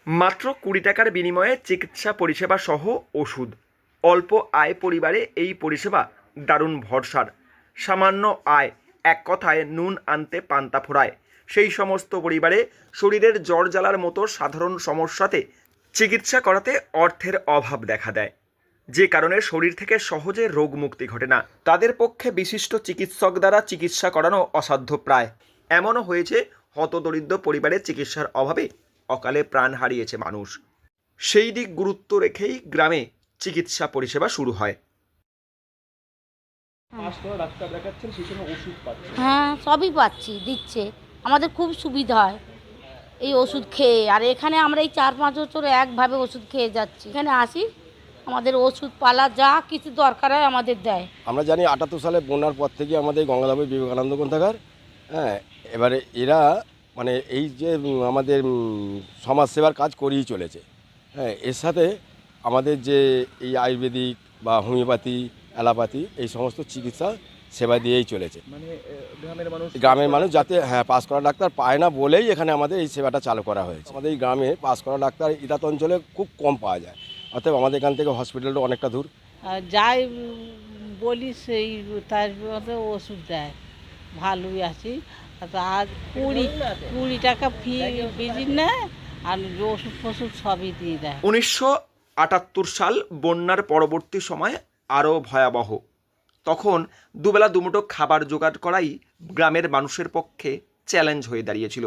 মাত্র ২০ টাকার বিনিময়ে চিকিৎসা পরিষেবা সহ ওষুধ। অল্প আয় পরিবারে এই পরিষেবা দারুণ ভরসার। সামান্য আয়, এক কথায় নুন আনতে পান্তা ফোড়ায়। সেই সমস্ত পরিবারে শরীরের জ্বর জ্বালার মতো সাধারণ সমস্যাতে চিকিৎসা করাতে অর্থের অভাব দেখা দেয়, যে কারণে শরীর থেকে সহজে রোগ মুক্তি ঘটে না। তাদের পক্ষে বিশিষ্ট চিকিৎসক দ্বারা চিকিৎসা করানো অসাধ্য প্রায়। এমনও হয়েছে হতদরিদ্র পরিবারের চিকিৎসার অভাবে অকালে প্রাণ হারিয়েছে মানুষ। সেই দিক গুরুত্ব রেখেই গ্রামে চিকিৎসা পরিষেবা শুরু হয়। ডাক্তার দেখাচ্ছেন, সেই সময় ওষুধ পাচ্ছেন? হ্যাঁ, সবই পাচ্ছি, দিচ্ছে। আমাদের খুব সুবিধা হয় এই ওষুধ খেয়ে। আর এখানে আমরা এই ৪-৫ বছর একভাবে ওষুধ খেয়ে যাচ্ছি। এখানে আসি, আমাদের ওষুধ পালা যা কিছু দরকার হয় আমাদের দেয়। আমরা জানি ৭৮ সালে বন্যার পর থেকে আমাদের গঙ্গাধামী বিবেকানন্দ গ্রন্থাগার, হ্যাঁ, এবারে এরা মানে এই যে আমাদের সমাজসেবার কাজ করেই চলেছে। হ্যাঁ, এর সাথে আমাদের যে এই আয়ুর্বেদিক বা হোমিওপ্যাথি, অ্যালোপ্যাথি এই সমস্ত চিকিৎসা সেবা দিয়েই চলেছে। মানে গ্রামের মানুষ যাতে পাস করা ডাক্তার পায় না বলেই এখানে আমাদের এই সেবাটা চালু করা হয়েছে। আমাদের এই গ্রামে পাস করা ডাক্তার ইদাত অঞ্চলে খুব কম পাওয়া যায়, অর্থাৎ আমাদের এখান থেকে হসপিটালটা অনেকটা দূর। যাই বলি সেই তার মতো ওষুধ দেয়, ভালোই আছি। আর 20 টাকা ফি ভিজিট নেয়, আর ওষুধ ফষুধ সবই দিয়ে দেয়। ১৯৭৮ সাল বন্যার পরবর্তী সময় আরও ভয়াবহ। তখন দুবেলা দুমুঠো খাবার জোগাড় করাই গ্রামের মানুষের পক্ষে চ্যালেঞ্জ হয়ে দাঁড়িয়েছিল।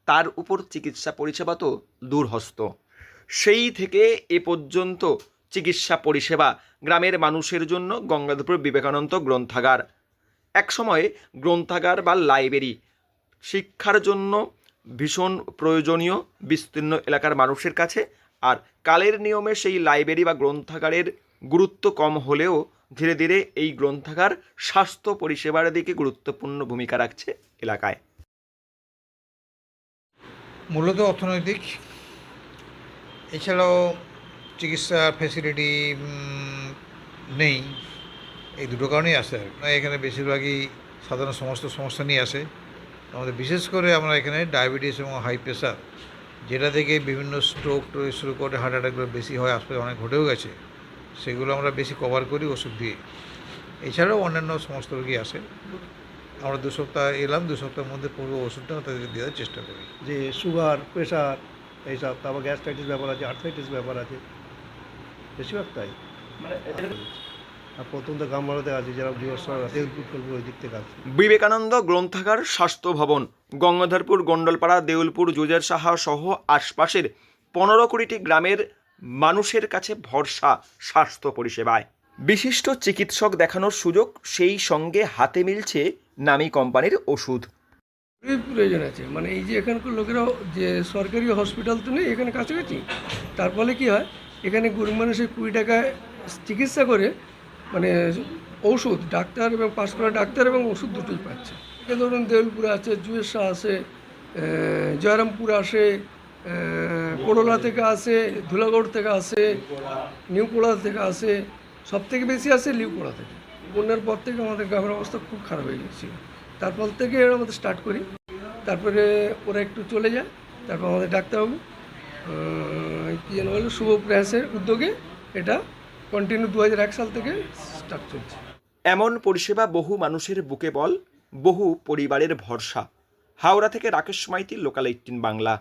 তার উপর চিকিৎসা পরিষেবা তো দূরহস্ত। সেই থেকে এ পর্যন্ত চিকিৎসা পরিষেবা গ্রামের মানুষের জন্য গঙ্গাধরপুর বিবেকানন্দ গ্রন্থাগার। একসময় গ্রন্থাগার বা লাইব্রেরি শিক্ষার জন্য ভীষণ প্রয়োজনীয় বিস্তীর্ণ এলাকার মানুষের কাছে। আর কালের নিয়মে সেই লাইব্রেরি বা গ্রন্থাগারের গুরুত্ব কম হলেও ধীরে ধীরে এই গ্রন্থাগার স্বাস্থ্য পরিষেবার দিকে গুরুত্বপূর্ণ ভূমিকা রাখছে এলাকায়। মূলত অর্থনৈতিক, এছাড়াও চিকিৎসা ফ্যাসিলিটি নেই, এই দুটো কারণেই আসে। এখানে বেশিরভাগই সাধারণ সমস্ত সমস্যা নিয়ে আসে। আমাদের বিশেষ করে আমরা এখানে ডায়াবেটিস এবং হাই প্রেশার, যেটা থেকে বিভিন্ন স্ট্রোক শুরু করে হার্ট অ্যাটাকগুলো বেশি হয়, আশপাশে অনেক ঘটেও গেছে, সেগুলো আমরা বেশি কভার করি ওষুধ দিয়ে। এছাড়াও অন্যান্য সমস্ত রোগী আসে। আমরা 2 সপ্তাহ এলাম, 2 সপ্তাহের মধ্যে পুরো ওষুধটা তাদেরকে দেওয়ার চেষ্টা করি। যে সুগার, প্রেশার এইসব, তারপর গ্যাস্ট্রাইটিস ব্যাপার আছে, আর্থ্রাইটিস ব্যাপার আছে, বেশিরভাগ তাই। আর প্রথম তো গামবাড়াতে আছে, যারা দেউলপুর ওই দিক থেকে আছে। বিবেকানন্দ গ্রন্থাগার, স্বাস্থ্য ভবন, গঙ্গাধরপুর, গন্ডলপাড়া, দেউলপুর, জুজের সাহা সহ আশপাশের 15 কোটিটি গ্রামের মানুষের কাছে ভরসা স্বাস্থ্য পরিষেবায়। বিশিষ্ট চিকিৎসক দেখানোর সুযোগ, সেই সঙ্গে হাতে মিলছে নামী কোম্পানির ওষুধ। প্রয়োজন আছে, মানে এই যে এখানকার লোকেরাও যে সরকারি হসপিটাল তো নেই এখানে কাছাকাছি, তার ফলে কী হয়, এখানে গরিব মানুষের 20 টাকায় চিকিৎসা করে, মানে ঔষধ ডাক্তার এবং পাশ করা ডাক্তার এবং ওষুধ দুটোই পাচ্ছে। এ ধরুন দেউলপুরে আছে, জুয়েসা আছে, জয়রামপুর আসে, কোড়লা থেকে আসে, ধুলাগড় থেকে আসে, নিউপোড়া থেকে আসে, সব থেকে বেশি আসে লিউপোড়া থেকে। বন্যার পর থেকে আমাদের গ্রামের অবস্থা খুব খারাপ হয়ে গেছিলো, তারপর থেকে আমাদের স্টার্ট করি, তারপরে ওরা একটু চলে যায়, তারপর আমাদের ডাক্তারবাবু কী যেন বললো, শুভ প্রয়াসের উদ্যোগে এটা কন্টিনিউ 2001 সাল থেকে স্টার্ট চলছে। এমন পরিষেবা বহু মানুষের বুকে বল, বহু পরিবারের ভরসা। হাওড়া থেকে রাকেশ মাইতি, লোকাল 18 বাংলা।